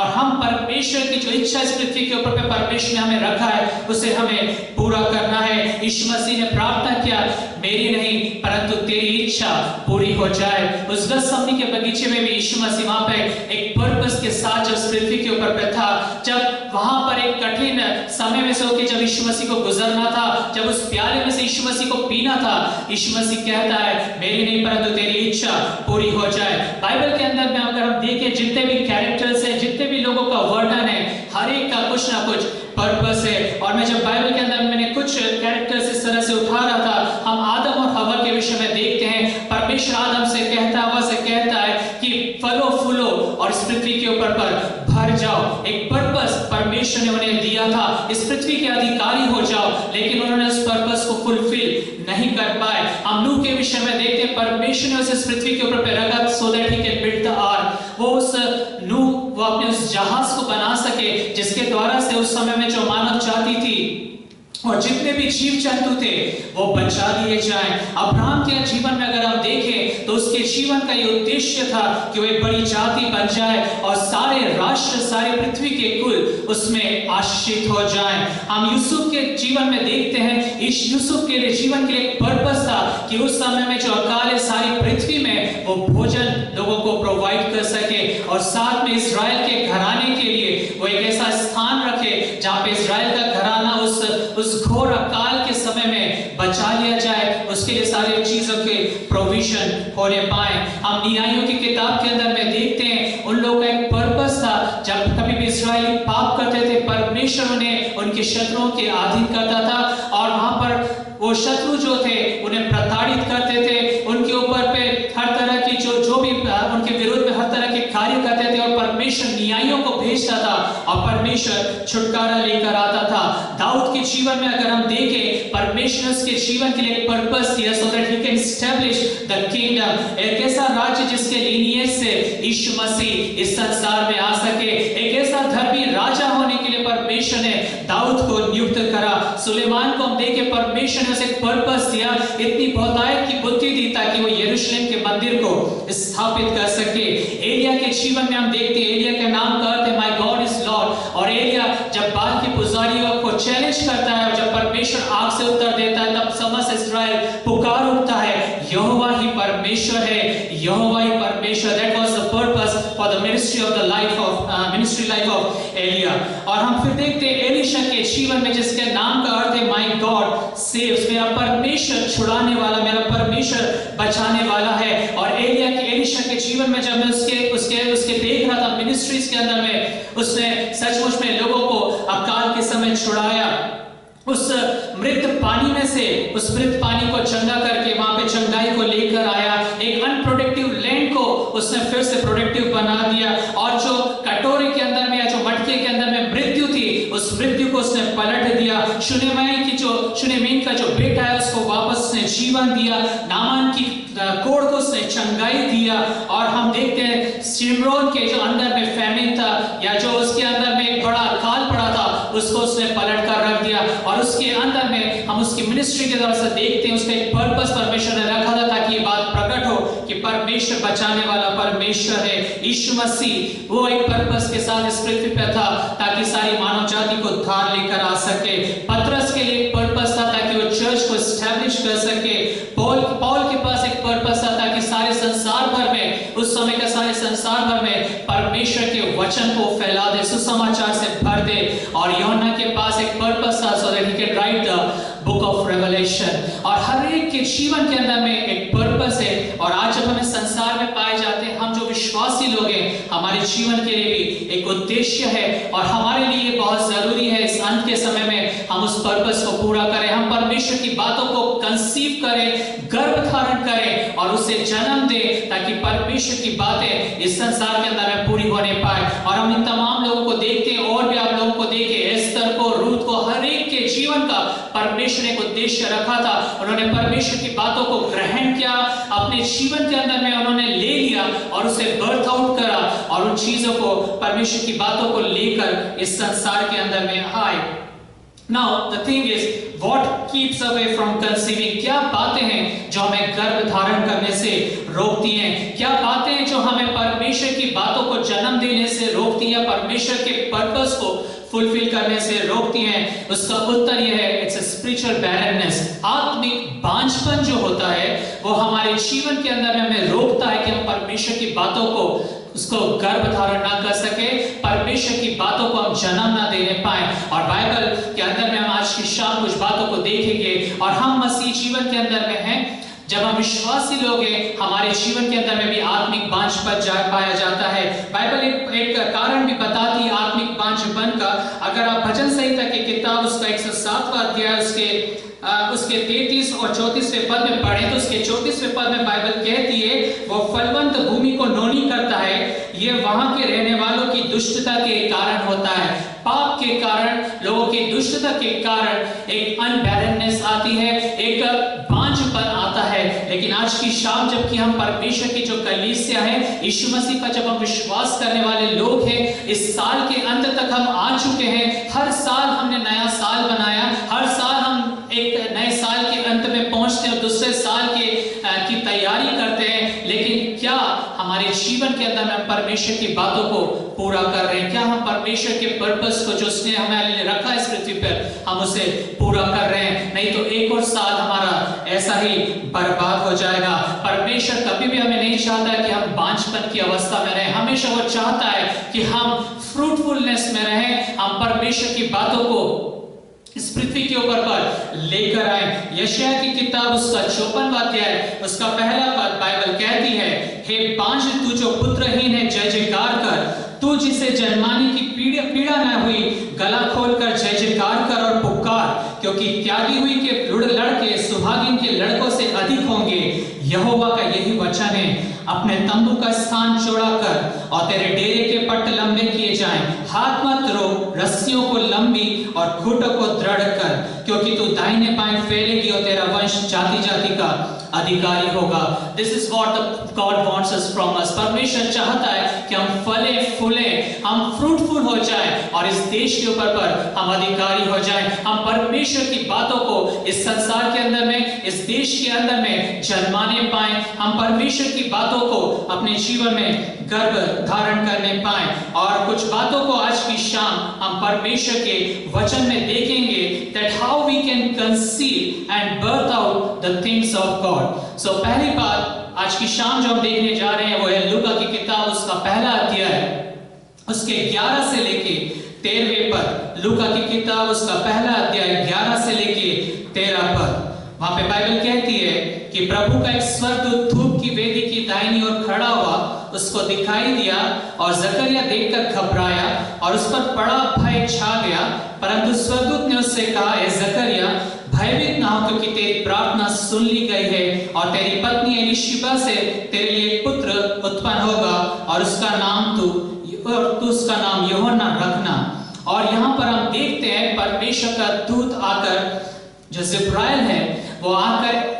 और हम परमेश्वर की जो इच्छा इस पृथ्वी के ऊपर पे परमेश्वर ने हमें रखा है उसे हमें पूरा करना है। यीशु मसीह ने प्रार्थना किया, मेरी नहीं परंतु तेरी इच्छा पूरी हो जाए। उस गethsemane के बगीचे में भी यीशु मसीह वहां पे एक पर्पस के साथ जब पृथ्वी के ऊपर पे था, जब वहां पर एक कठिन समय में से होकर जब यीशु मसीह को गुजरना था, जब उस प्याले में से यीशु मसीह को पीना था, यीशु मसीह कहता है मेरी नहीं परंतु तेरी इच्छा पूरी हो जाए। बाइबल के अंदर में अगर हम देखें जितने भी कैरेक्टर्स हैं, जितने भी लोगों का वर्णन है, हर एक का कुछ ना कुछ पर्पस है। और मैं जब बाइबल के अंदर मैंने कुछ कैरेक्टर्स इस तरह से उठा रहा था, हम आदम और हवा के विषय में देखते हैं। परमेश्वर आदम से कहता है, हवा से कहता है कि फलो फूलो और इस पृथ्वी के ऊपर पर भर जाओ। एक पर्पस परमेश्वर ने उन्हें दिया था, इस पृथ्वी के अधिकारी हो जाओ, लेकिन उन्होंने उस पर्पस को फुलफिल नहीं कर पाए। हम नूह के विषय में देखते हैं, परमेश्वर ने उसे इस पृथ्वी के ऊपर पे रखा so that he can build the arc. वो उस नूह वो अपने उस जहाज को बना सके जिसके द्वारा से उस समय में जो मानव जाति थी और जितने भी जीव जंतु थे वो बचा लिए जाएं। अब्राहम के जीवन में अगर हम देखें तो उसके जीवन का ये उद्देश्य था कि वो एक बड़ी जाति बन जाए और सारे राष्ट्र, सारे पृथ्वी के कुल उसमें आश्रित हो जाएं। हम यूसुफ के जीवन में देखते हैं, इस यूसुफ के लिए जीवन के लिए एक पर्पस था कि उस समय में जो अकाल है सारी पृथ्वी में वो भोजन लोगों को प्रोवाइड कर सके और साथ में इस्राएल के घराने के लिए वो एक ऐसा स्थान रखे जहां पे इस्राएल का घराना उस घोर अकाल के समय में बचा लिया जाए, उसके लिए सारी चीजों के प्रोविजन होने पाए। हम न्यायों की किताब के अंदर में देखते हैं उन लोगों का एक पर्पस था, जब कभी भी इस्राएली पाप करते थे परमेश्वर उन्हें उनके शत्रुओं के अधीन करता था और वहां पर वो शत्रु जो थे उन्हें प्रताड़ित करते थे, उनके ऊपर पे हर तरह की जो भी उनके विरुद्ध में हर तरह के कार्य करते थे और परमेश्वर न्यायियों को भेजता था और परमेश्वर छुटकारा लेकर आता था। दाऊद के जीवन में अगर हम देखें, परमेश्वर उसके जीवन के लिए एक पर्पस दिया so that he can establish the kingdom. एक ऐसा राज्य जिसके लीनिएज से यीशु मसीह इस संसार में आ सके, एक ऐसा धर्मी राजा होने के लिए परमेश्वर ने दाऊद को नियुक्त करा। सुलेमान को हम देखें, परमेश्वर ने उसे एक पर्पस दिया, इतनी बहुतायत की बुद्धि दी ताकि वो यरूशलेम के मंदिर को स्थापित कर सके। एलिया के जीवन में हम देखते हैं, एलिया के नाम का अर्थ है माय गॉड इज लॉर्ड। और एलिया जब बाल के पुजारियों को चैलेंज करता है और जब परमेश्वर आग से उत्तर देता है तब समस्त इस्राएल पुकार उठता है, यहोवा ही परमेश्वर है, यहोवा ही परमेश्वर। That was the purpose for the ministry of the life of Elijah. और हम फिर देखते हैं एलीशा के जीवन में जिसके नाम का अर्थ है माय गॉड सेव्स, मेरा परमेश्वर छुड़ाने वाला, मेरा परमेश्वर बचाने वाला है। और एलीशा के जीवन में जब मैं उसके देख रहा था मिनिस्ट्रीज के अंदर में, उसने सचमुच में लोगों को अकाल के समय छुड़ाया। उस मृत पानी में से उस मृत पानी को चंगा करके वहां पे चंगाई को लेकर आया। एक अनप्रोडक्टिव लैंड को उसने फिर से प्रोडक्टिव बना दिया और जो कटोरे के अंदर में या जो मटके के अंदर में मृत्यु थी उस मृत्यु को उसने पलट दिया। शुनेमेन का जो बेटा है उसको वापस उसने जीवन दिया। नामान की कोड़ को उसने चंगाई दिया। और हम देखते हैं सिमरोन के जो अंदर में फैमिन था या जो उसके अंदर में एक बड़ा अकाल पड़ा था उसको उसने पलट कर रख दिया। और उसके अंदर में हम उसकी मिनिस्ट्री के तरफ से देखते हैं, उसका एक पर्पस परमेश्वर ने रखा था ताकि ये बात प्रकट हो कि परमेश्वर बचाने वाला परमेश्वर है। यीशु मसीह वो एक पर्पस के साथ इस पृथ्वी पे था ताकि सारी मानव जाति को उद्धार लेकर आ सके। पतरस के लिए एक पर्पस था ताकि वो चर्च को एस्टैब्लिश कर सके। पौल के पास एक पर्पस था ताकि सारे संसार भर में, उस समय का सारे संसार भर में परमेश्वर के वचन को फैला दे, सुसमाचार से भर दे। और यूहन्ना के पास एक पर्पस था so that he can write the book of revelation. और हर एक के जीवन के अंदर में एक पर्पस है। और आज जब हमें संसार में पाए जाते हैं, हम जो विश्वासी लोग हैं, हमारे जीवन के लिए भी एक उद्देश्य है और हमारे लिए बहुत जरूरी है इस अंत के समय में हम उस पर्पस को पूरा करें। हम परमेश्वर की बातों को कंसीव करें, गर्भ धारण करें और उसे जन्म दें ताकि परमेश्वर की बातें इस संसार के अंदर में पूरी होने पाए। और हम इन तमाम लोगों को देखते हैं और भी आप लोगों को देखें, एस्तर को, रूथ को, हर एक के जीवन का परमेश्वर ने एक उद्देश्य रखा था। उन्होंने परमेश्वर की बातों को ग्रहण किया, अपने जीवन के अंदर में उन्होंने ले लिया और उसे बर्थ आउट करा और उन चीजों को, परमेश्वर की बातों को लेकर इस संसार के अंदर में आए। Now the thing is, what keeps away from conceiving? क्या बातें हैं जो हमें गर्भ धारण करने से रोकती हैं? क्या बातें हैं जो हमें परमेश्वर की बातों को जन्म देने से रोकती रोकती है, परमेश्वर के पर्पस को फुलफिल करने से रोकती हैं, उसका उत्तर यह है, इट्स अ स्पिरिचुअल बैरनेस। आत्मिक बांझपन जो होता है वो हमारे जीवन के अंदर में हमें रोकता है कि हम परमेश्वर की बातों को उसको गर्भ धारण ना कर सके, परमेश्वर की बातों को हम जन्म ना देने पाए। और बाइबल के अंदर में हम आज की शाम कुछ बातों को देखेंगे और हम मसीह जीवन के अंदर में हैं। जब हम विश्वासी लोग हैं, हमारे जीवन के अंदर में भी आत्मिक बांझपन पाया जाता है। बाइबल एक कारण भी बताती है आत्मिक बांझपन का। अगर आप भजन संहिता की किताब उसका 107वां अध्याय उसके 33 और 34वें पद में पढ़े तो उसके 34वें पद में बाइबल कहती है, वो फलवंत भूमि को नोनी करता है, ये वहां के रहने वालों की दुष्टता के कारण होता है। पाप के कारण, लोगों की दुष्टता के कारण एक अनबैलेंसनेस आती है, एक बांझपन आता है। लेकिन आज की शाम जबकि हम परमेश्वर की जो कलीसिया है, यीशु मसीह का जब हम विश्वास करने वाले लोग हैं, इस साल के अंत तक हम आ चुके हैं। हर साल हमने नया साल बनाया, हर साल हम एक नए साल के अंत में पहुंचते हैं और दूसरे साल की तैयारी करते हैं। लेकिन क्या हमारे जीवन के अंदर हम परमेश्वर की बातों को पूरा कर रहे हैं? क्या हम परमेश्वर के पर्पस को जो उसने हमारे लिए रखा है इस पृथ्वी पर, हम उसे पूरा कर रहे हैं? नहीं तो एक और साल हमारा ऐसा ही बर्बाद हो जाएगा। परमेश्वर कभी भी हमें नहीं चाहता कि हम बांझपन की अवस्था में रहें, हमेशा वो चाहता है कि हम फ्रूटफुलनेस में रहें, हम परमेश्वर की बातों को इस पृथ्वी के ऊपर पर लेकर आए। यशायाह की किताब उसका 54वां अध्याय उसका पहला पद बाइबल कहती है, हे बांझ तू जो पुत्रहीन है जय जयकार कर, तू जिसे जन्माने की पीड़ा न हुई, गला खोलकर जय जयकार कर और पुकार, क्योंकि त्यागी हुई के लड़के सुहागिन के लड़कों से अधिक होंगे। यहोवा का यही वचन है, अपने तंबू का स्थान चौड़ा कर और तेरे डेरे के पट्ट लंबे किए जाएं। हाथ मत रो, रस्सियों को लंबी और खूंटों को दृढ़ कर, क्योंकि तू दाहिने बाएं फैलेगी और तेरा वंश जाति जाति का अधिकारी होगा। This is what God wants us from us. परमेश्वर चाहता है कि हम फले फूले, हम फ्रूटफुल हो जाएं और इस देश के ऊपर पर हम अधिकारी हो जाएं। हम परमेश्वर की बातों को इस संसार के अंदर में, इस देश के अंदर में जन्माने पाएं। हम परमेश्वर की बातों को अपने जीवन में गर्भ धारण करने पाएं। और कुछ बातों को आज की शाम हम परमेश्वर के वचन में देखेंगे, that how we can conceive and birth out the things of God. So पहली बात आज की शाम जो हम देखने जा रहे हैं वो है लूका की किताब उसका पहला अध्याय उसके 11 से लेके 13वें पद। लूका की किताब उसका पहला अध्याय 11 से लेके 13 पद। वहां पे बाइबल कहती है कि प्रभु का एक स्वर्गदूत धूप की वेदी की दाहिनी ओर खड़ा हुआ उसको दिखाई दिया और जकरिया देखकर घबराया और उस पर बड़ा भय छा गया। परंतु स्वर्गदूत ने उससे कहा, हे जकरिया भयभीत ना हो, क्योंकि तेरी प्रार्थना सुन ली गई है और तेरी पत्नी एलीशिबा से तेरे लिए एक पुत्र उत्पन्न होगा और तू उसका नाम यूहन्ना रखना। और यहाँ पर हम देखते हैं परमेश्वर का दूत आकर, जो जिब्राइल है, वो आकर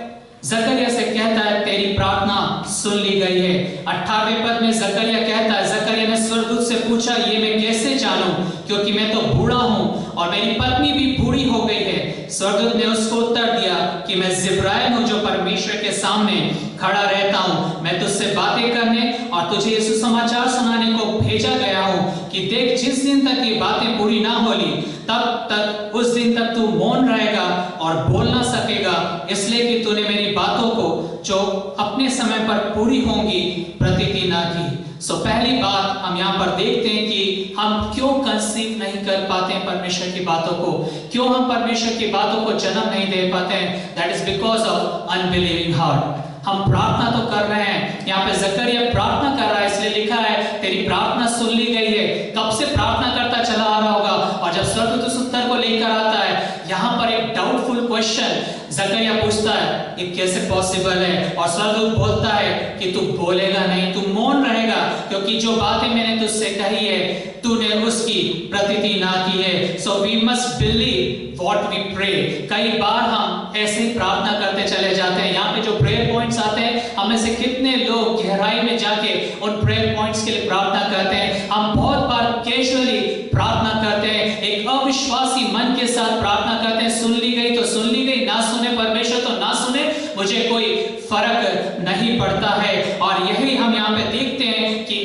जकरिया से कहता है तेरी प्रार्थना सुन ली गई है। 18वें पद में जकरिया कहता है, जकरिया ने स्वर्गदूत से पूछा, ये मैं कैसे जानूं, क्योंकि मैं तो बूढ़ा हूं और मेरी पत्नी भी बूढ़ी हो गई है। स्वर्गदूत ने उसको उत्तर दिया कि मैं जिब्राइल हूं जो परमेश्वर के सामने खड़ा रहता हूं। मैं तुझसे बातें करने और तुझे ये सुसमाचार सुनाने को भेजा गया हूं कि देख, जिस दिन तक ये बातें पूरी ना होली तब तक उस दिन तक तू मौन रहेगा और बोल ना सकेगा, इसलिए कि तूने मेरी बातों को जो अपने समय पर पूरी होंगी प्रतीति ना की। सो पहली बात हम यहाँ पर देखते हैं कि हम क्यों कंसीव नहीं कर पाते हैं परमेश्वर की बातों को, क्यों हम परमेश्वर की बातों को जन्म नहीं दे पाते हैं। That is because of unbelieving heart. हम प्रार्थना तो कर रहे हैं, यहाँ पे जकरिया प्रार्थना कर रहा है, इसलिए लिखा है तेरी प्रार्थना सुन ली गई है। कब से प्रार्थना करता चला आ रहा होगा और जब स्वर्गदूत उस उत्तर को लेकर आता है, यहाँ पर एक डाउटफुल क्वेश्चन जकरिया पूछता है, ये कैसे पॉसिबल है? और स्वर्गदूत बोलता है कि तू बोलेगा नहीं, तू मौन रहेगा, क्योंकि जो बातें मैंने तुझसे कही है तूने उसकी प्रतीति ना की है। So we must believe what we pray. कई बार हम ऐसे ही प्रार्थना करते चले जाते हैं। यहाँ पे जो प्रेयर पॉइंट्स आते हैं, हमें से कितने लोग गहराई में जाके उन प्रेयर पॉइंट्स के लिए प्रार्थना करते हैं। हम बहुत बार कैजुअली प्रार्थना करते हैं, एक अविश्वासी मन के साथ प्रार्थना करते हैं, सुन ली गई तो सुन ली गई, ना सुने परमेश्वर तो ना सुने, मुझे कोई फर्क नहीं पड़ता है। और यही हम यहाँ पे देखते हैं कि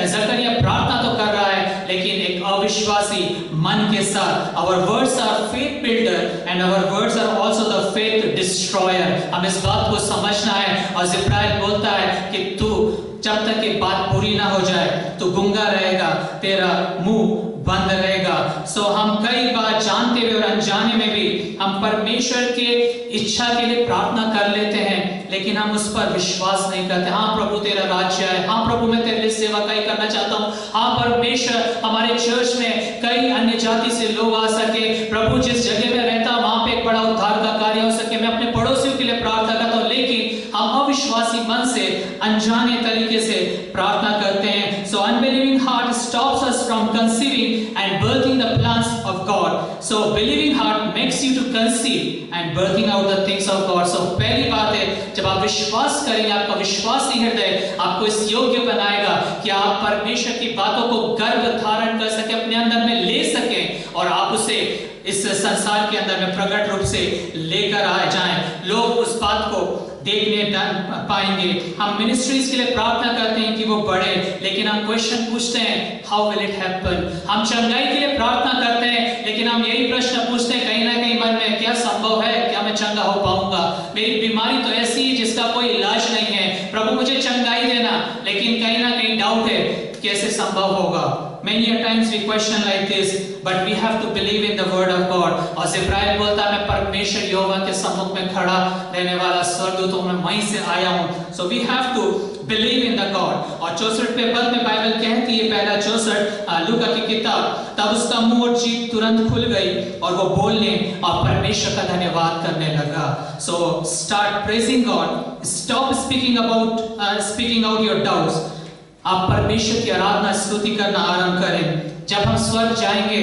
जकरिया प्रार्थना तो कर रहा है, अविश्वासी मन के साथ। Our words are faith builder and our words are also the faith destroyer। हम इस बात को समझना है। और जिब्राइल बोलता है कि तू जब तक ये बात पूरी ना हो जाए तो गूंगा रहेगा, तेरा मुंह बंद रहेगा। सो हम कई बार जानते हुए और अनजाने में भी हम परमेश्वर के इच्छा के लिए प्रार्थना कर लेते हैं, लेकिन हम उस पर विश्वास नहीं करते। हाँ प्रभु तेरा राज्य है, हाँ प्रभु मैं तेरे लिए सेवकाई करना चाहता हूँ, हाँ परमेश्वर हमारे चर्च में कई अन्य जाति से लोग आ सके, प्रभु जिस जगह में रहता वहां पे एक बड़ा उद्धार का कार्य हो सके, मैं अपने पड़ोसियों के लिए प्रार्थना करता हूँ, लेकिन हम अविश्वासी मन से अनजाने तरीके से प्रार्थना करते हैं। So unbelieving heart stops us from conceiving and birthing the plans of God. So believing heart makes you to conceive and birthing out the things of God. So पहली बात है, जब आप विश्वास करेंगे, आपका विश्वासी हृदय आपको इस योग्य बनाएगा कि आप परमेश्वर की बातों को गर्भ धारण कर सके, अपने अंदर में ले सके और आप उसे इस संसार के अंदर में प्रकट रूप से लेकर आ जाएं। लोग उस बात को देखने पाएंगे। हम मिनिस्ट्रीज के लिए प्रार्थना करते हैं कि वो बढ़े, लेकिन हम क्वेश्चन पूछते हैं हाउ विल इट हैपन। हम चंगाई के लिए प्रार्थना करते हैं, लेकिन हम यही प्रश्न पूछते हैं कहीं ना कहीं मन में, क्या संभव है, क्या मैं चंगा हो पाऊंगा? मेरी बीमारी तो ऐसी है जिसका कोई इलाज नहीं है, प्रभु मुझे चंगाई देना, लेकिन कहीं ना कहीं डाउट है कैसे संभव होगा। Many a times we question like this, but we have to believe in the word of God। और जिब्राइल बोलता है मैं परमेश्वर यहोवा के सम्मुख में खड़ा रहने वाला स्वर्गदूत हूं, मैं वहीं से आया हूं। So we have to believe in the God। और 64वें पद में बाइबल कहती है, पहला 64 लूका की किताब, तब उसका मुंह और जीभ तुरंत खुल गई और वो बोलने और परमेश्वर का धन्यवाद करने लगा। So start praising God, stop speaking out your doubts। आप परमेश्वर की आराधना स्तुति करना आरंभ करें। जब हम स्वर्ग जाएंगे,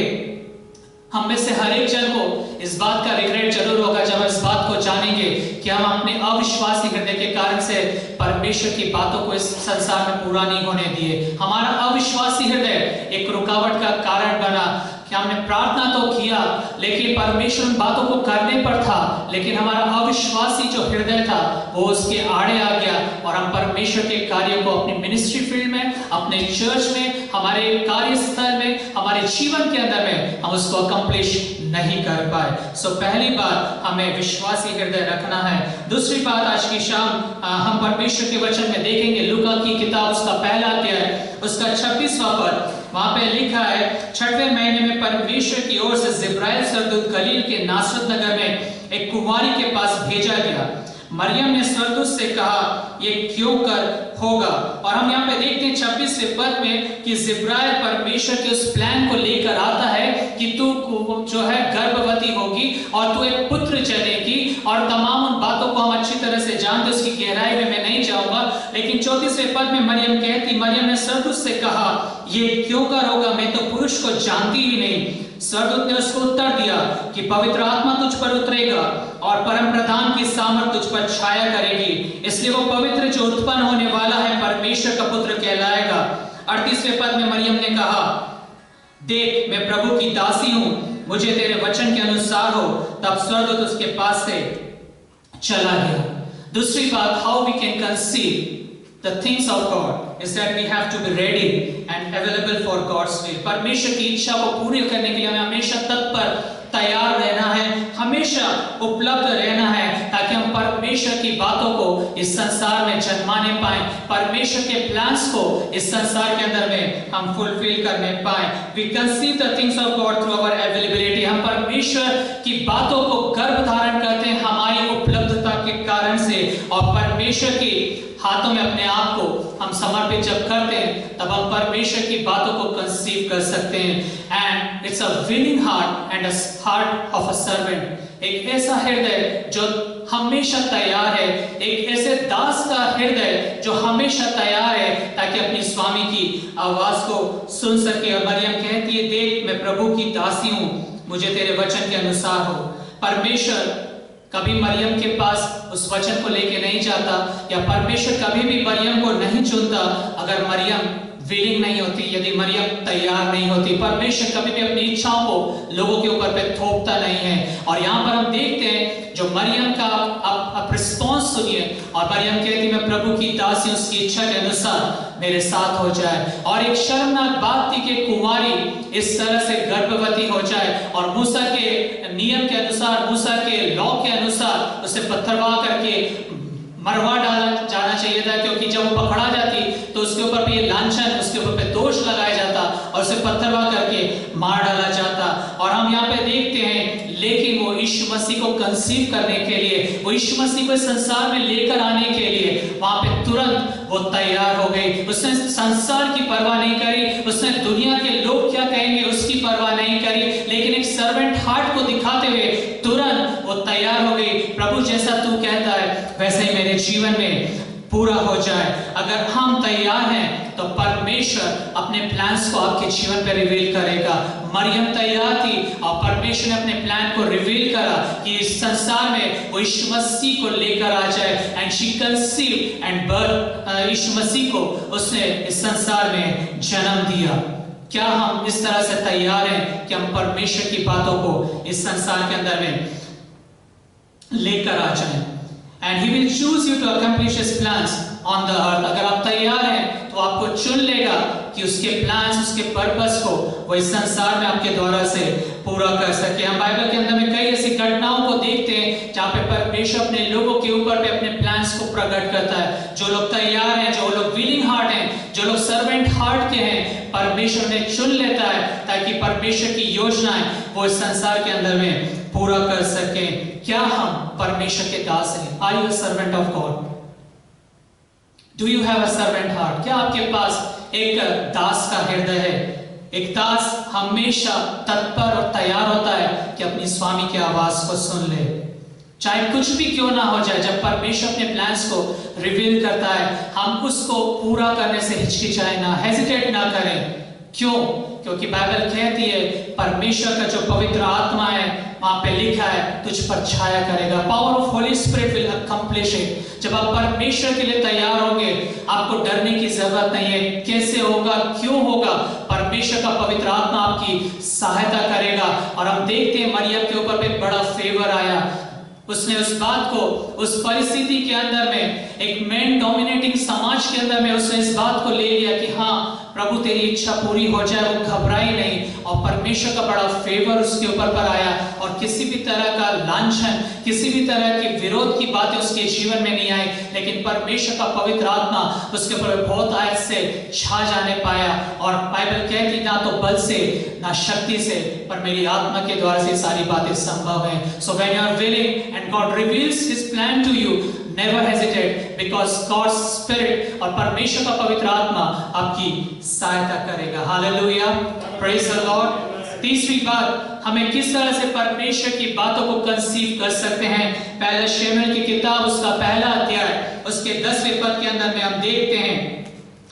हम में से हर एक जन को इस बात का रिग्रेट जरूर होगा जब हम इस बात को जानेंगे कि हम अपने अविश्वासी हृदय के कारण से परमेश्वर की बातों को इस संसार में पूरा नहीं होने दिए। हमारा अविश्वासी हृदय एक रुकावट का कारण बना कि हमने प्रार्थना तो किया, लेकिन परमेश्वर उन बातों को करने पर था, लेकिन हमारा अविश्वासी जो हृदय था वो उसके आड़े आ गया और हम परमेश्वर के कार्यों को अपनी मिनिस्ट्री फील्ड में, अपने चर्च में, हमारे कार्यस्थल में, हमारे जीवन के अंदर में हम उसको अकम्प्लिश नहीं कर पाए। सो पहली बात, हमें विश्वासी हृदय रखना है। दूसरी बात, आज की शाम हम परमेश्वर के वचन में देखेंगे, लूका की किताब उसका पहला अध्याय उसका 26वां पद, वहां पे लिखा है 6वें महीने में परमेश्वर की ओर से जिब्राइल स्वर्गदूत गलील के नासरत नगर में एक कुंवारी के पास भेजा गया। मरियम ने स्वर्गदूत से कहा ये क्यों कर होगा। और हम यहाँ पे देखते हैं 26वें पद में कि जिब्राइल परमेश्वर के उस प्लान को लेकर आता है कि तू जो है गर्भवती होगी और तू एक पुत्र जनेगी, और तमाम उन बातों को हम अच्छी तरह से जानते, उसकी गहराई में मैं नहीं जाऊंगा। लेकिन 34वें पद में मरियम ने स्वर्गदूत से कहा ये क्यों कर होगा, मैं तो पुरुष को जानती ही नहीं। स्वर्गदूत ने उसको उत्तर दिया कि पवित्र आत्मा तुझ पर उतरेगा और परम प्रधान की सामर्थ तुझ पर छाया करेगी, इसलिए वो पवित्र जो उत्पन्न होने वाला है परमेश्वर का पुत्र कहलाएगा। 38वें पद में मरियम ने कहा देख मैं प्रभु की दासी हूं, मुझे तेरे वचन के अनुसार हो। तब स्वर्गदूत उसके पास से चला गया। दूसरी बात, how we can conceive the things of God is that we have to be ready and available for God's will। परमेश्वर की इच्छा को पूरी करने के लिए हमें हमेशा तत्पर तैयार रहना है, हमेशा उपलब्ध रहना है, ताकि हम परमेश्वर की बातों को इस संसार में जन्माने पाएं, परमेश्वर के प्लान्स को इस संसार के अंदर में हम फुलफिल करने पाएं। We conceive the things of God through our availability। हम परमेश्वर की बातों को गर्भ धारण करते हैं हमारी उपलब्धता के कारण से, और परमेश्वर की हाथों में अपने आप को हम समर्पित जब करते हैं तब हम परमेश्वर की बातों को कंसीव कर सकते हैं। And it's a willing heart and a heart of a servant. एक ऐसा हृदय जो हमेशा तैयार है, एक ऐसे दास का हृदय जो हमेशा तैयार है ताकि अपनी स्वामी की आवाज को सुन सके। और मरियम कहती है देख मैं प्रभु की दासी हूं, मुझे तेरे वचन के अनुसार हो। परमेश्वर कभी मरियम के पास उस वचन को लेके नहीं जाता, या परमेश्वर कभी भी मरियम को नहीं चुनता अगर मरियम विलिंग नहीं होती, यदि मरियम तैयार नहीं होती। परमेश्वर कभी भी अपनी इच्छाओं को लोगों के ऊपर पे थोपता नहीं है। और यहाँ पर हम देखते हैं जो मरियम का आप रिस्पॉन्स सुनिए, और मरियम कहती मैं प्रभु की दासी, उसकी इच्छा के अनुसार मेरे साथ हो जाए। और एक शर्मनाक बात थी कि कुंवारी इस तरह से गर्भवती हो जाए और मूसा के नियम के अनुसार, मूसा के लॉ के अनुसार उसे पत्थरवाह करके मरवा डाला जाना चाहिए था, क्योंकि जब वो पकड़ा जाती तो उसके ऊपर पे ये लांछन, उसके ऊपर पे दोष लगाया जाता और उसे पत्थरवाह करके मार डाला जाता। और हम यहाँ पे देखते हैं, लेकिन वो यीशु मसीह को कंसीव करने के लिए, वो यीशु मसीह को संसार में लेकर आने के लिए वहां पे तुरंत वो तैयार हो गई। उसने संसार की परवाह नहीं करी, उसने दुनिया के लोग क्या कहेंगे उसकी परवाह नहीं करी, लेकिन एक सर्वेंट हार्ट को दिखाते हुए तुरंत वो तैयार हो गई। प्रभु जैसा तू कहता है वैसे ही मेरे जीवन में पूरा हो जाए। अगर हम तैयार हैं तो परमेश्वर अपने प्लान्स को आपके जीवन पर रिवील करेगा। मरियम तैयार थी और परमेश्वर ने अपने प्लान को रिवील करा कि इस संसार में वो यीशु मसीह को लेकर आ जाए। And she conceive and birth, Yeshu Masih को उसने इस संसार में जन्म दिया। क्या हम इस तरह से तैयार हैं कि हम परमेश्वर की बातों को इस संसार के अंदर में लेकर आ जाएं? And he will choose you to accomplish his plans on the earth. अगर आप तैयार हैं तो आपको चुन लेगा कि उसके प्लान्स, उसके पर्पस को वो इस संसार में आपके द्वारा से पूरा कर सके। हम बाइबल के अंदर में कई ऐसी घटनाओं को देखते हैं जहाँ पे परमेश्वर अपने लोगों के ऊपर पे अपने प्लान्स को प्रकट करता है। जो लोग तैयार हैं, जो लोग विलिंग हार्ट हैं, जो लोग सर्वेंट हार्ट के हैं, परमेश्वर ने चुन लेता है ताकि परमेश्वर की योजनाएं वो इस संसार के अंदर में पूरा कर सके। क्या हम परमेश्वर के दास हैं? Are you a servant of God? Do you have a servant heart? क्या आपके पास एक दास का हृदय है? एक दास हमेशा तत्पर और तैयार होता है कि अपनी स्वामी की आवाज को सुन ले, चाहे कुछ भी क्यों ना हो जाए। जब परमेश्वर अपने प्लान्स को रिवील करता है, हम उसको पूरा करने से हिचकिचाए ना, हेजिटेट ना करें। क्यों? क्योंकि बाइबल कहती है परमेश्वर का जो पवित्र आत्मा है वहां पे लिखा है तुझ पर छाया करेगा। Power of Holi spirit will accomplish it. जब आप परमेश्वर के लिए तैयार होंगे आपको डरने की जरूरत नहीं है। कैसे होगा, क्यों होगा? परमेश्वर का पवित्र आत्मा आपकी सहायता करेगा। और हम देखते हैं मरियम के ऊपर एक बड़ा फेवर आया। उसने उस बात को, उस परिस्थिति के अंदर में, एक मैन डोमिनेटिंग समाज के अंदर में उसने इस बात को ले लिया कि हाँ प्रभु तेरी इच्छा पूरी हो जाए। वो घबराई नहीं और परमेश्वर का बड़ा फेवर उसके ऊपर पर आया और किसी भी तरह का लांछन, किसी भी तरह की विरोध की बातें उसके जीवन में नहीं आई। लेकिन परमेश्वर का पवित्र आत्मा उसके ऊपर बहुत आयत से छा जाने पाया। और बाइबल कहती ना तो बल से ना शक्ति से, पर मेरी आत्मा के द्वारा से सारी बातें संभव हैं। So when you are willing and God reveals his plan to you, never hesitate because God's spirit और परमेश्वर का पवित्र आत्मा आपकी सहायता करेगा। Hallelujah, praise the Lord. तीसरी बात, हमें किस तरह से परमेश्वर की बातों को कंसीव कर सकते हैं? पहले शमूएल की किताब उसका पहला अध्याय उसके 10वें पद के अंदर में हम देखते हैं,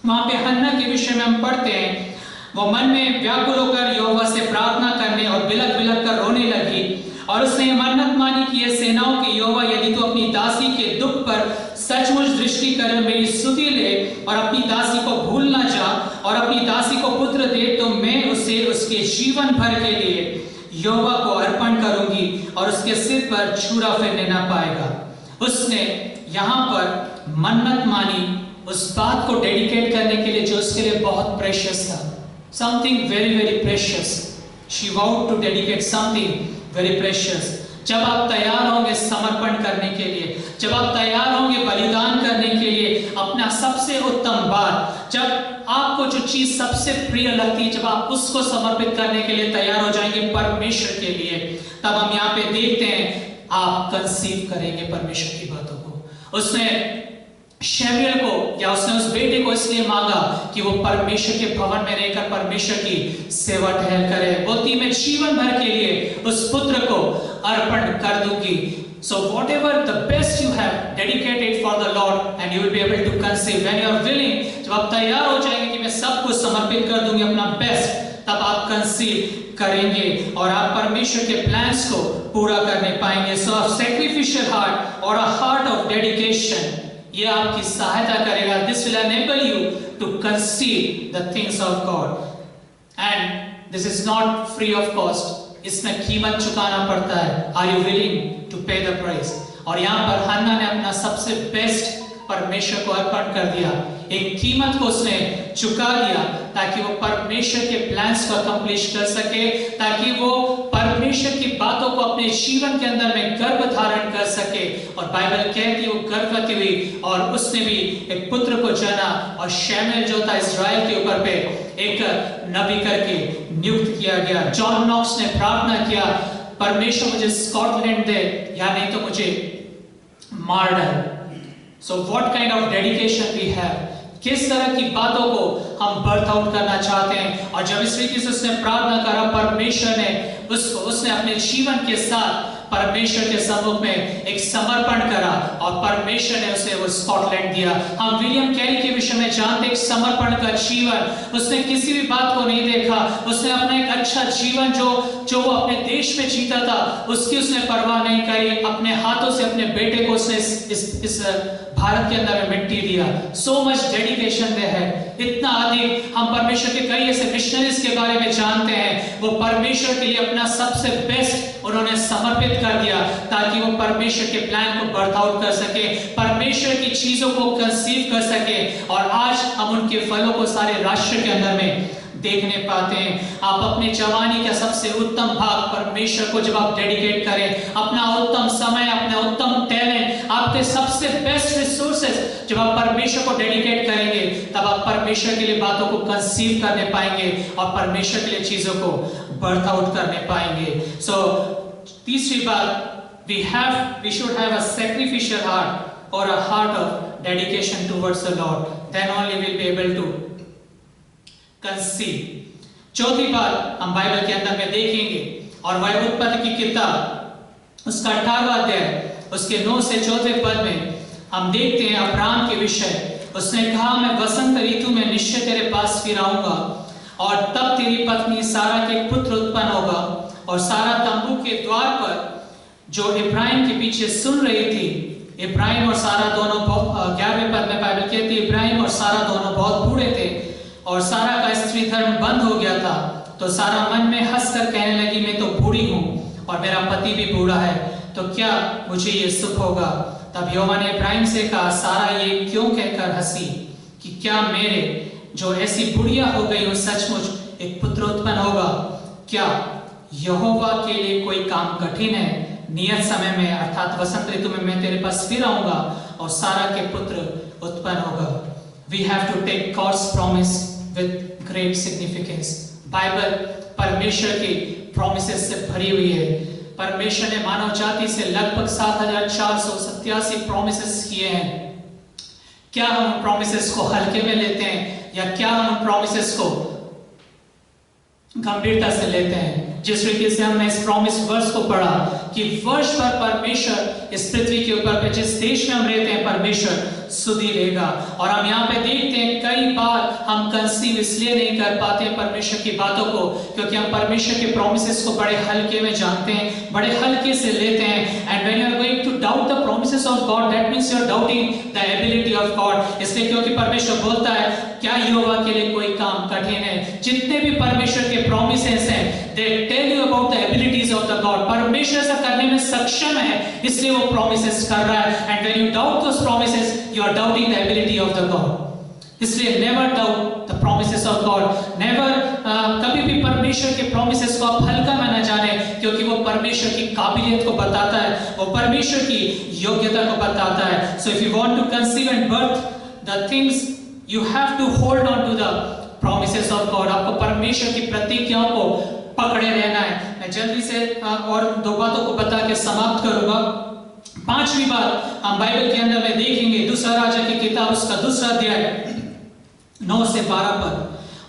वहां पे हन्ना के विषय में हम पढ़ते हैं, वो मन में व्याकुल होकर यहोवा से प्रार्थना करने और बिलख बिलख कर रोने लगी और उसने मन्नत मानी कि ये सेनाओं के यहोवा यदि तो अपनी दासी के दुख पर सचमुच दृष्टि कर मेरी स्तुति ले और अपनी दासी को भूल ना जा और अपनी दासी को पुत्र दे, तो मैं उसे उसके जीवन भर के लिए यहोवा को अर्पण करूंगी और उसके सिर पर छुरा फिरने ना पाएगा। उसने यहाँ पर मन्नत मानी उस बात को डेडिकेट करने के लिए जो उसके लिए बहुत प्रेशियस था, something very very precious. She would to dedicate something very precious. जब आप तैयार होंगे समर्पण करने के लिए, जब आप तैयार होंगे बलिदान करने के लिए, अपना सबसे उत्तम बात, जब आपको जो चीज सबसे प्रिय लगती है, जब आप उसको समर्पित करने के लिए तैयार हो जाएंगे परमेश्वर के लिए, तब हम यहाँ पे देखते हैं आप कंसीव करेंगे परमेश्वर की बातों को। उसने शमूएल को या उसने उस बेटे को इसलिए मांगा कि वो परमेश्वर के भवन में रहकर परमेश्वर की सेवा टहल करे। बोलती मैं जीवन भर के लिए उस पुत्र को अर्पण कर दूंगी। So whatever the best you have dedicated for the Lord and you will be able to conceive when you are willing। जब आप तैयार हो जाएंगे कि मैं सब कुछ समर्पित कर दूंगी अपना बेस्ट, तब आप कंसीव करेंगे और आप परमेश्वर के प्लान्स को पूरा करने पाएंगे। So a sacrificial heart or a heart of dedication ये आपकी सहायता करेगा. This will enable you to conceive the things of God. And this is not free of cost. इसमें कीमत चुकाना पड़ता है. Are you willing to pay the price? और यहाँ पर हन्ना ने अपना सबसे बेस्ट परमेश्वर को अर्पण कर दिया. एक कीमत को उसने चुका दिया ताकि वो परमेश्वर के प्लान्स को अकम्प्लिश कर सके, ताकि वो परमेश्वर की बातों को अपने जीवन के अंदर में गर्भ धारण कर सके. और बाइबल कहती है वो गर्भवती हुई और उसने भी एक पुत्र को जना और शमूएल जो था इस्राएल के ऊपर पे एक नबी करके नियुक्त किया गया. जॉन नॉक्स ने प्रार्थना किया, परमेश्वर मुझे स्कॉटलैंड दे या नहीं तो मुझे मार डाल. So what kind of dedication we have? किस तरह की बातों को हम बर्थ आउट करना चाहते हैं. और जब इस रीति से उसने प्रार्थना करा, परमेश्वर ने उसने अपने जीवन के साथ परमेश्वर के सम्मुख में एक समर्पण करा और परमेश्वर ने उसे वो स्कॉटलैंड दिया. हम विलियम कैरी के विषय में जानते हैं, एक समर्पण का जीवन. उसने किसी भी बात को नहीं देखा. उसने अपना एक अच्छा जीवन जो वो अपने देश में जीता था उसकी उसने परवाह नहीं करी. अपने हाथों से अपने बेटे को उसने इस भारत के अंदर में मिट्टी दिया. सो मच डेडिकेशन दे है. इतना अधिक हम परमेश्वर के कई ऐसे मिशनरीज के बारे में जानते हैं, वो परमेश्वर के लिए अपना सबसे बेस्ट उन्होंने समर्पित कर दिया ताकि वो परमेश्वर के प्लान को बर्थ आउट कर सके, परमेश्वर की चीजों को कंसीव कर सके. और आज हम उनके फलों को सारे राष्ट्र के अंदर में देखने पाते हैं. आप अपने जवानी का सबसे उत्तम भाग परमेश्वर को जब आप डेडिकेट करें, अपना उत्तम समय, अपना उत्तम टैलेंट, आपके सबसे बेस्ट रिसोर्सेज जब आप परमेश्वर को डेडिकेट करेंगे, तब आप परमेश्वर के लिए बातों को कंसीव करने पाएंगे और परमेश्वर के लिए चीजों को बर्थ आउट करने पाएंगे. सो तीसरी बात, we should have a sacrificial heart or a heart of dedication towards the Lord. Then only we'll be able to conceive. चौथी बात हम बाइबल के अंदर में देखेंगे और वह उत्पत्ति की किताब उसका 18वां अध्याय उसके 9 से 14 पद में हम देखते हैं अब्राहम के विषय. उसने कहा, मैं वसंत ऋतु में निश्चय तेरे पास फिर आऊंगा और तब तेरी पत्नी सारा के पुत्र उत्पन्न होगा. और सारा तंबू के द्वार पर जो इब्राहिम के पीछे सुन रही थी, इब्राहिम और सारा दोनों 11वें पद में बाइबल कहती है इब्राहिम और सारा दोनों बहुत बूढ़े थे और सारा का स्त्री धर्म बंद हो गया था. तो सारा मन में हंसकर कहने लगी, मैं तो बूढ़ी हूँ और मेरा पति भी बूढ़ा है, तो क्या मुझे ये सुख होगा. तब यहोवा ने इब्राहिम से कहा, सारा ये क्यों कहकर हंसी कि क्या मेरे जो ऐसी बुढ़िया हो गई हो सचमुच एक पुत्र उत्पन्न होगा. क्या यहोवा के लिए कोई काम कठिन है. नियत समय में अर्थात वसंत ऋतु में मैं तेरे पास फिर आऊंगा और सारा के पुत्र उत्पन्न होगा. We have to take God's promise with great significance. Bible परमेश्वर की promises से भरी हुई है. परमेश्वर ने मानव जाति से लगभग 7487 promises किए हैं. क्या हम promises को हल्के में लेते हैं या क्या हम promises को गंभीरता से लेते हैं? जिस रीति से हमने इस प्रॉमिस वर्स को पढ़ा कि वर्ष भर परमेश्वर इस पृथ्वी के ऊपर पे जिस देश में हम रहते हैं परमेश्वर सुधि लेगा. और हम यहाँ पे देखते हैं कई बार हम कंसीव इसलिए नहीं कर पाते हैं परमेश्वर की बातों को क्योंकि हम परमेश्वर के प्रॉमिसेस को बड़े हल्के में जानते हैं, बड़े हल्के से लेते हैं. And when you are going to doubt the promises of God, that means you are doubting the ability of God. इसलिए क्योंकि परमेश्वर बोलता है, क्या यहोवा के लिए कोई काम कठिन है. जितने भी परमेश्वर के प्रॉमिसेस हैं, they tell you about the abilities of the God. परमेश्वर ऐसा करने में सक्षम है, इसलिए वो promises कर रहा है. And when you doubt those promises, you are doubting the ability of the God. इसलिए never doubt the promises of God. Never कभी भी परमेश्वर के promises को आप हल्का में न जाने क्योंकि वो परमेश्वर की काबिलियत को बताता है, वो परमेश्वर की योग्यता को बताता है. So if you want to conceive and birth the things, you have to hold on to the promises of God. आपको परमेश्वर की प्रतिज्ञाओं को पकड़े रहना है. मैं जल्दी से और दो बातों को बता के समाप्त करूंगा. पांचवी बात हम बाइबल के अंदर में देखेंगे दूसरा राजा की किताब उसका 2 अध्याय 9 से 12 पद.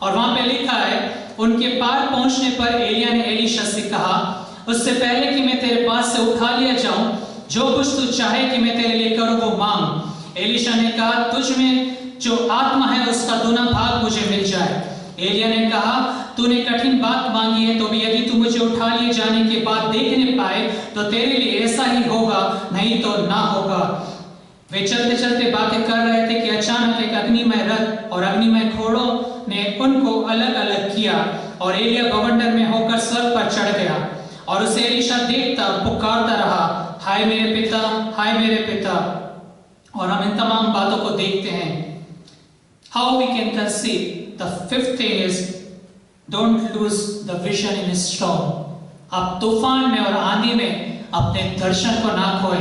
और वहां पे लिखा है, उनके पार पहुंचने पर एलिया ने एलीशा से कहा, उससे पहले कि मैं तेरे पास से उठा लिया जाऊं, जो कुछ तू चाहे कि मैं तेरे लिए करूं वो मांग. एलीशा ने कहा, तुझ में जो आत्मा है उसका 2 भाग मुझे मिल जाए. एलिया ने कहा, तूने कठिन बात मांगी है, तो भी यदि तू मुझे उठा लिए जाने के बाद देखने पाए तो तेरे लिए ऐसा ही होगा, नहीं तो ना होगा. वे चलते चलते बातें कर रहे थे कि अचानक एक अग्निमय रथ और अग्निमय घोड़ों ने उनको अलग अलग किया और एलिया बवंडर में होकर स्वर्ग पर चढ़ गया और उसे एलीशा देखता और पुकारता रहा, हाय मेरे पिता, हाय मेरे पिता। और हम इन तमाम बातों को देखते हैं। How we can conceive. The fifth thing is don't lose the vision in storm. आप तूफान में और आंधी में अपने दर्शन को ना खोए,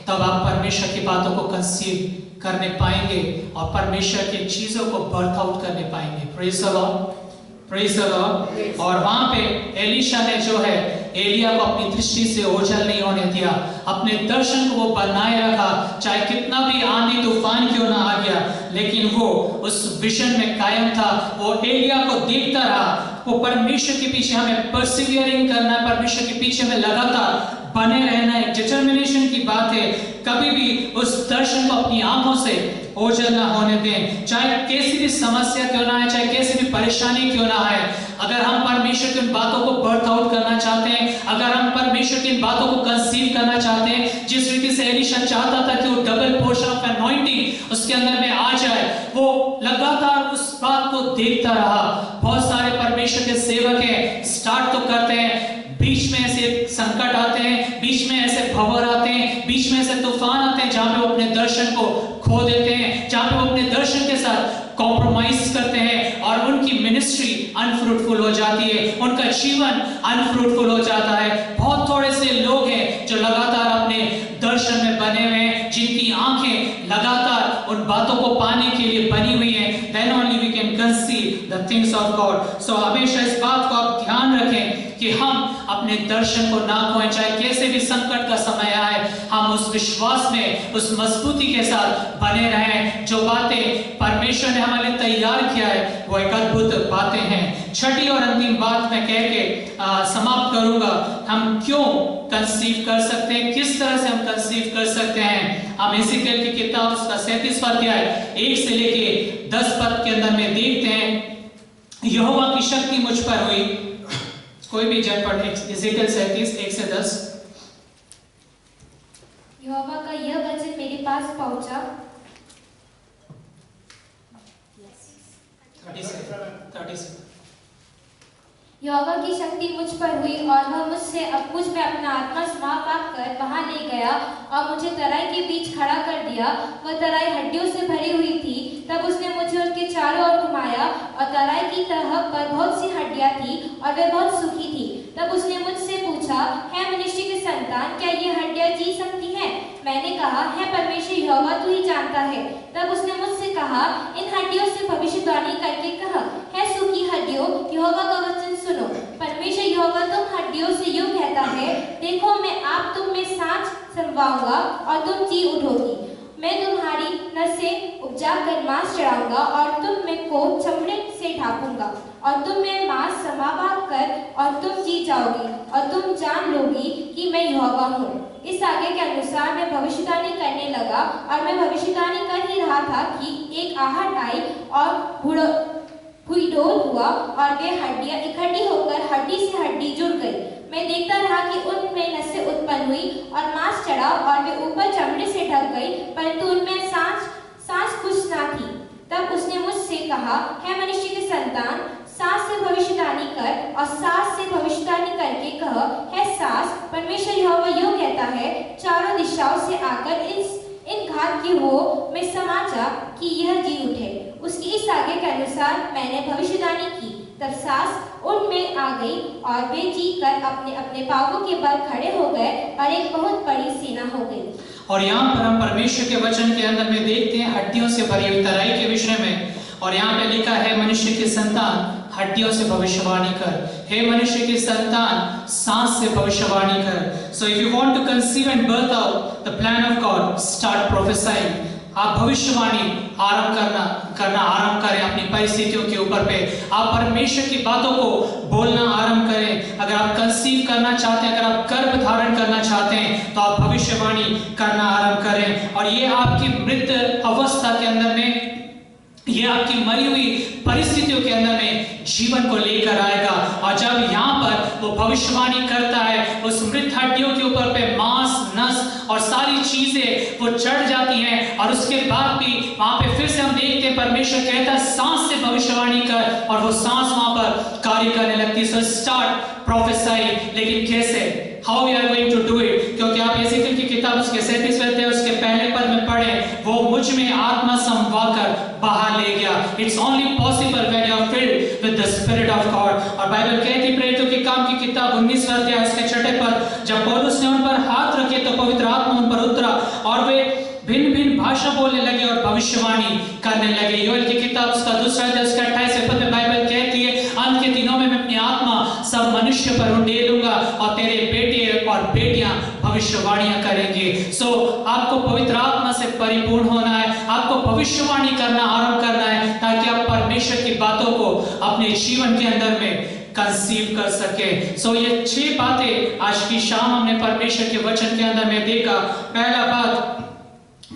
तब आप परमेश्वर की बातों को कंसीव करने पाएंगे और परमेश्वर की चीजों को बर्थ आउट करने पाएंगे। Praise the Lord, praise the Lord. और वहां पे एलीशा ने जो है एलिया को अपनी दृष्टि से ओझल नहीं होने दिया, अपने दर्शन को वो बनाए रखा, चाहे कितना भी आंधी तूफान क्यों ना आ गया, लेकिन वो उस विजन में कायम था। वो एलिया को देखता रहा। वो परमेश्वर के पीछे हमें परसिवियरिंग करना है, परमेश्वर के पीछे में लगातार बने रहना एक डिटर्मिनेशन की बात है। कभी भी उस दर्शन को अपनी आंखों से ओझल ना होने दें, चाहे कैसी भी समस्या क्यों ना है, चाहे कैसी भी परेशानी क्यों ना है। अगर हम परमेश्वर की उन बातों को बर्थ आउट करना चाहते हैं, अगर हम परमेश्वर की इन बातों को कंसीव करना चाहते हैं, जिस रीति से एलीशा चाहता था कि वो डबल पोर्शन ऑफ एनॉइंटिंग उसके अंदर में आ जाए, वो लगातार उस बात को देखता रहा। बहुत सारे परमेश्वर के सेवक हैं, स्टार्ट तो करते हैं, बीच में ऐसे संकट आते हैं, बीच में ऐसे भंवर आते हैं, बीच में ऐसे तूफान आते हैं जहां पे वो अपने दर्शन को खो देते हैं, जहां पे वो अपने दर्शन के साथ कॉम्प्रोमाइज करते हैं और उनकी मिनिस्ट्री अनफ्रूटफुल हो जाती है, उनका जीवन अनफ्रूटफुल हो जाता है। बहुत थोड़े से लोग हैं जो लगातार अपने दर्शन में बने हुए हैं, जिनकी आंखें लगातार उन बातों को पाने के लिए बनी हुई हैं। Then only we can conceive the things of God. So हमेशा इस बात को आप ध्यान रखें कि हम अपने दर्शन को ना खोएं, चाहे कैसे भी संकट का समय आए, हम उस विश्वास में, उस मजबूती के साथ बने रहें। जो बातें परमेश्वर ने हमारे लिए तैयार किया है वो एक अद्भुत बातें हैं। छठी और अंतिम बात मैं कह के समाप्त करूंगा। हम क्यों कंसीव कर सकते हैं, किस तरह से हम कंसीव कर सकते हैं। हम एजेकिएल की किताब उसका 37वां अध्याय 1 से लेके 10 पद के अंदर में देखते हैं, यहोवा की शक्ति मुझ पर हुई। कोई भी जन पढ़, एजेकिएल 37 1 से 10। यहोवा का यह वचन मेरे पास पहुंचा। 30 यहोवा की शक्ति मुझ पर हुई और वह मुझ में अपना आत्मा समा कर वहां ले गया और मुझे तराई के बीच खड़ा कर दिया। वह तराई हड्डियों से भरी हुई थी। तब उसने मुझे उसके चारों ओर घुमाया और तराई की तह पर बहुत सी हड्डियां थी और वे बहुत सूखी थी। तब उसने मुझसे पूछा, है मनुष्य के संतान, क्या ये हड्डियां जी सकती हैं? मैंने कहा, है परमेश्वर यहोवा तू ही जानता है। तब उसने मुझसे कहा, इन हड्डियों से भविष्यवाणी करके कह, है सूखी हड्डियों, यहोवा का वचन सुनो। परमेश्वर यहोवा तुम हड्डियों से यूं कहता है, देखो मैं आप तुम में सांस समवाऊंगा और तुम जी उठोगी। मैं तुम्हारी नसें उपजा कर मांस चढ़ाऊंगा और तुम में को चमड़े से ढांपूंगा और तुम में मांस समा कर और तुम जी जाओगी और तुम जान लोगी कि मैं यहोवा हूँ। इस आगे के अनुसार मैं भविष्यवाणी करने लगा और मैं भविष्यवाणी कर ही रहा था कि एक आहट आई और भुईडोल हुआ और वे हड्डियां इकट्ठी होकर हड्डी से हड्डी जुड़ गई। मैं देखता रहा कि उनमें नसें उत्पन्न हुई और मांस चढ़ा और वे ऊपर चमड़े से ढक गई, परंतु उनमें सांस कुछ ना थी। तब उसने मुझसे कहा, है मनुष्य के संतान, सांस से भविष्यवाणी कर और सांस से भविष्यवाणी करके कह, है सांस, परमेश्वर यहोवा यूं कहता है, चारों दिशाओं से आकर इन घात की वो में समाचा कि यह जी उठे। उसकी इस आगे के अनुसार मैंने भविष्यवाणी की। तब सांस उनमें आ गई और वे जी कर अपने अपने पांवों के बल खड़े हो गए और एक बहुत बड़ी सेना हो गई। और यहाँ पर हम परमेश्वर के वचन के अंदर में देखते हैं हड्डियों से भरी हुई तराई के विषय में। और यहाँ पे लिखा है, मनुष्य के संतान हड्डियों से भविष्यवाणी कर, हे मनुष्य के संतान सांस से भविष्यवाणी कर। So if you want to conceive and birth out the plan of God, start prophesying. आप भविष्यवाणी करना आरंभ करें अपनी परिस्थितियों के ऊपर पे। आप परमेश्वर की बातों को बोलना आरंभ करें। अगर आप कंसीव करना चाहते हैं, अगर आप गर्भ धारण करना चाहते हैं, तो आप भविष्यवाणी करना आरंभ करें। और ये आपकी मृत अवस्था के अंदर में, ये आपकी मरी हुई परिस्थितियों के अंदर में जीवन को लेकर आएगा। और जब यहाँ पर वो भविष्यवाणी करता है, उस मृत हड्डियों के ऊपर पे मांस, नस और सारी चीजें से वो चढ़ जाती हैं और उसके बाद भी वहां पे फिर से हम देखते हैं परमेश्वर कहता है सांस से भविष्यवाणी कर, और वो सांस वहां पर कार्य करने लगती है। सो स्टार्ट प्रोफेसाई, लेकिन कैसे, how we are going to do it? क्योंकि आप यहेजकेल की किताब उसके 37वें अध्याय उसके पहले पद में पढ़े, वो मुझ में आत्मा समवाकर बाहर ले गया। It's only possible when you are filled with the spirit of God. और बाइबल कहती प्रेरितों के काम की किताब 19वां अध्याय उसके 6ठे पद, जब पौलुस ने उन पर हाथ रखे तो पवित्र आत्मा उन पर उतरा और वे भिन्न भिन्न भाषा बोलने लगे और भविष्यवाणी करने लगे। योएल की किताब उसका 2वां अध्याय उसका 28वें पद में बाइबल कहती है, अंत के दिनों में मैं अपनी आत्मा सब मनुष्य पर उंडेलूंगा और तेरे बेटे और बेटियां भविष्यवाणियां करेंगे। सो आपको पवित्र आत्मा से परिपूर्ण होना है, आपको भविष्यवाणी करना आरंभ करना है, ताकि आप परमेश्वर की बातों को अपने जीवन के अंदर में कंसीव कर सके। सो ये 6 बातें आज की शाम हमने परमेश्वर के वचन के अंदर में देखा। पहला बात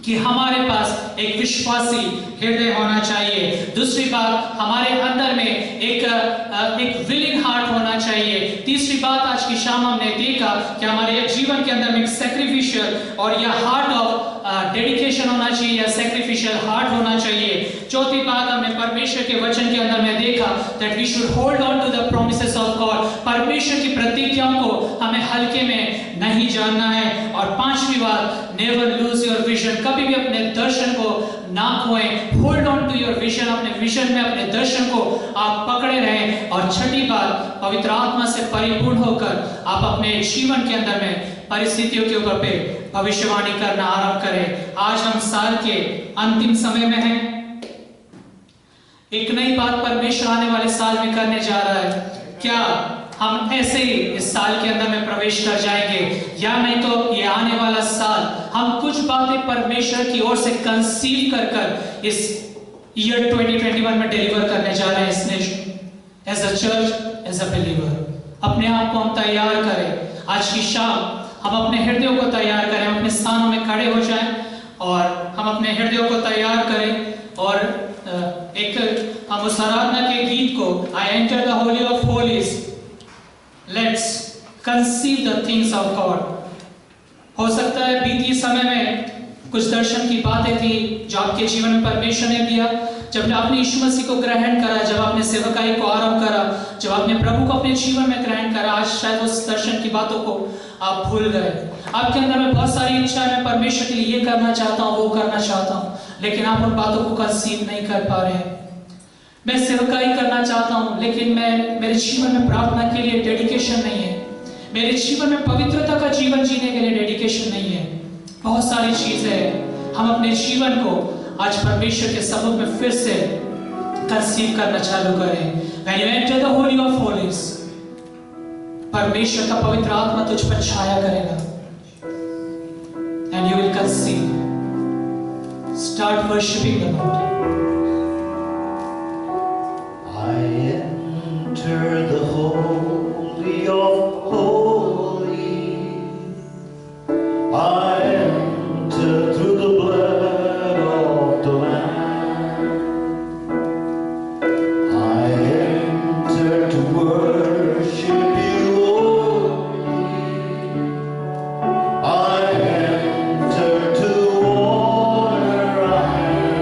कि हमारे पास एक विश्वासी हृदय होना चाहिए। दूसरी बात, हमारे अंदर में एक विलिंग हार्ट होना चाहिए। तीसरी बात आज की शाम हमने देखा कि हमारे जीवन के अंदर में एक सैक्रिफिशियल और या हार्ट ऑफ डेडिकेशन होना चाहिए या सैक्रिफिशियल हार्ट होना चाहिए। चौथी बात हमने परमेश्वर के वचन के अंदर में देखा that we should hold on to the promises of God. परमेश्वर की प्रतिज्ञाओं को हमें हल्के में नहीं जानना है। और पांचवी बात, नेवर लूज योर विजन, कभी भी अपने दर्शन को ना खोएं। Hold on to your vision, अपने विजन में अपने दर्शन को आप पकड़े रहें। और छठी बात, पवित्र आत्मा से परिपूर्ण होकर आप अपने जीवन के अंदर में परिस्थितियों के ऊपर पे भविष्यवाणी करना आरंभ करें। आज हम साल के अंतिम समय में हैं। एक नई बात परमेश्वर आने वाले साल में करने जा रहा है। क्या हम ऐसे ही इस साल के अंदर में प्रवेश कर जाएंगे, या नहीं तो ये आने वाला साल हम कुछ बातें परमेश्वर की ओर से कंसीव कर कर इस ईयर 2021 में डिलीवर करने जा रहे हैं इस nation. As a church, as a believer अपने आप को हम तैयार करें। आज की शाम हम अपने हृदयों को तैयार करें, हम अपने स्थानों में खड़े हो जाएं और हम अपने हृदयों को तैयार करें। और एक हम उस आराधना के गीत को, I enter the Holi of Holis, let's conceive the things of God. हो सकता है बीती समय में कुछ दर्शन की बातें थी जो आपके जीवन में परमेश्वर ने दिया। जब आपने यीशु मसीह को ग्रहण करा, जब आपने सेवकाई को आरंभ करा, जब आपने प्रभु को अपने जीवन में ग्रहण करा, आज शायद उस दर्शन की बातों को आप भूल गए। आपके अंदर में बहुत सारी इच्छाएं, मैं परमेश्वर के लिए ये करना चाहता हूँ, वो करना चाहता हूँ, लेकिन आप उन बातों को कंसीव नहीं कर पा रहे। मैं सेवकाई करना चाहता हूँ, लेकिन मेरे जीवन में प्रार्थना के लिए डेडिकेशन नहीं है, मेरे जीवन में पवित्रता का जीवन जीने के लिए डेडिकेशन नहीं है। बहुत सारी चीजें हम अपने जीवन को आज परमेश्वर के सम्मुख में फिर से कंसीव करना चालू करें। When you enter the holy of holies, परमेश्वर का पवित्र आत्मा तुझ पर छाया करेगा and you will conceive. Start worshiping the Lord. I enter the holy of holies. I enter through the blood of the Lamb. I enter to worship you only. I enter to honor I am.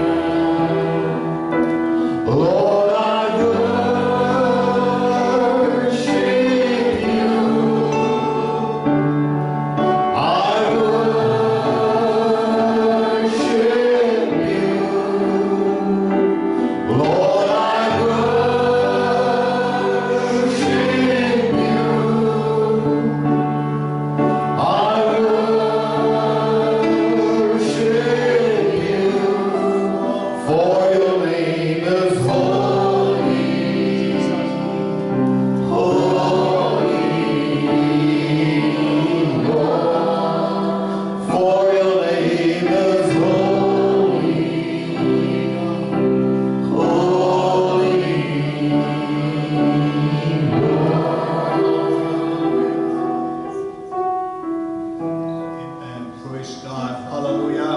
Lord, I worship you. I worship you. Lord, I worship you. I worship you. For your name is holy. Holy Lord. For your name is holy. Amen. Praise God. Hallelujah.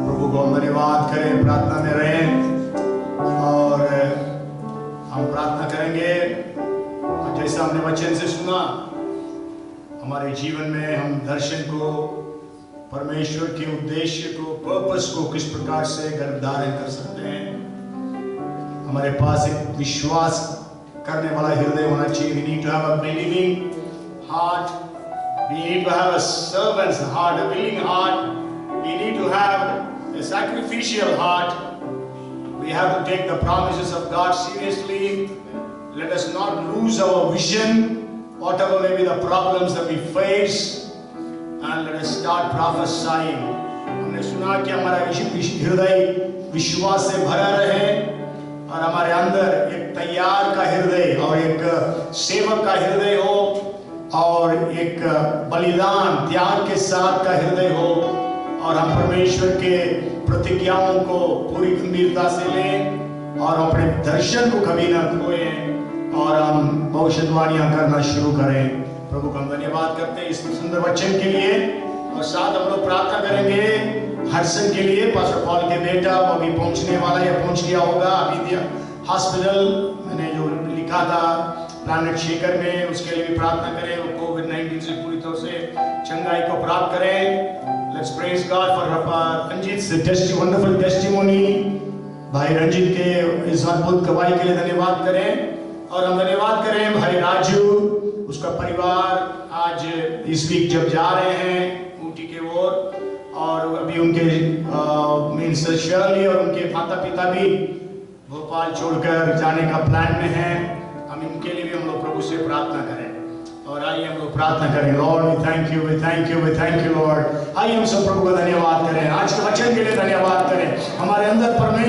प्रभु को धन्यवाद करें, प्रार्थना में रहें और हम प्रार्थना करेंगे। और जैसा हमने वचन से सुना, हमारे जीवन में हम दर्शन को परमेश्वर के उद्देश्य को, पर्पस को किस प्रकार से गर्भधारण कर सकते हैं। हमारे पास एक विश्वास करने वाला हृदय होना चाहिए। We need to have a believing heart. We need to have a servant's heart, a willing heart. We need to have a sacrificial heart. We have to take the promises of God seriously. Let us not lose our vision, whatever may be the problems that we face, and let us start prophesying. हमने सुना कि हमारा हृदय विश्वास से भरा रहे और हमारे अंदर एक तैयार का हृदय और एक सेवक का हृदय हो और एक बलिदान त्याग के साथ का हृदय हो, और हम परमेश्वर के प्रतिज्ञाओं को पूरी गंभीरता से लें और अपने दर्शन को कभी ना खोएं और हम भविष्यवाणियां करना शुरू करें। प्रभु का हम धन्यवाद करते हैं इस सुंदर वचन के लिए, और साथ हम लोग प्रार्थना करेंगे हर्षन के लिए। पास्टर पॉल के बेटा वो अभी पहुंचने वाला है, पहुंच गया होगा अभी हॉस्पिटल, मैंने जो लिखा था प्लानेट शेकर में, उसके लिए भी प्रार्थना करें। वो कोविड-19 से पूरी तरह से चंगाई को प्राप्त करें। Let's praise God for Ranjit's wonderful testimony। भाई रंजीत के इस अद्भुत गवाही के लिए धन्यवाद करें, और हम धन्यवाद करें भाई राजू, उसका परिवार आज इस वीक जब जा रहे हैं ऊटी के ओर, और अभी उनके मीन्स शर्ली और उनके माता पिता भी भोपाल छोड़कर जाने का प्लान में हैं। हम इनके लिए भी हम लोग प्रभु से प्रार्थना करें, और आइए हम लोग प्रार्थना करें। Lord we thank you, we thank you, we thank you Lord. आइए हम सब प्रभु का धन्यवाद करें, आज के वचन के लिए धन्यवाद करें। हमारे अंदर परमेश्वर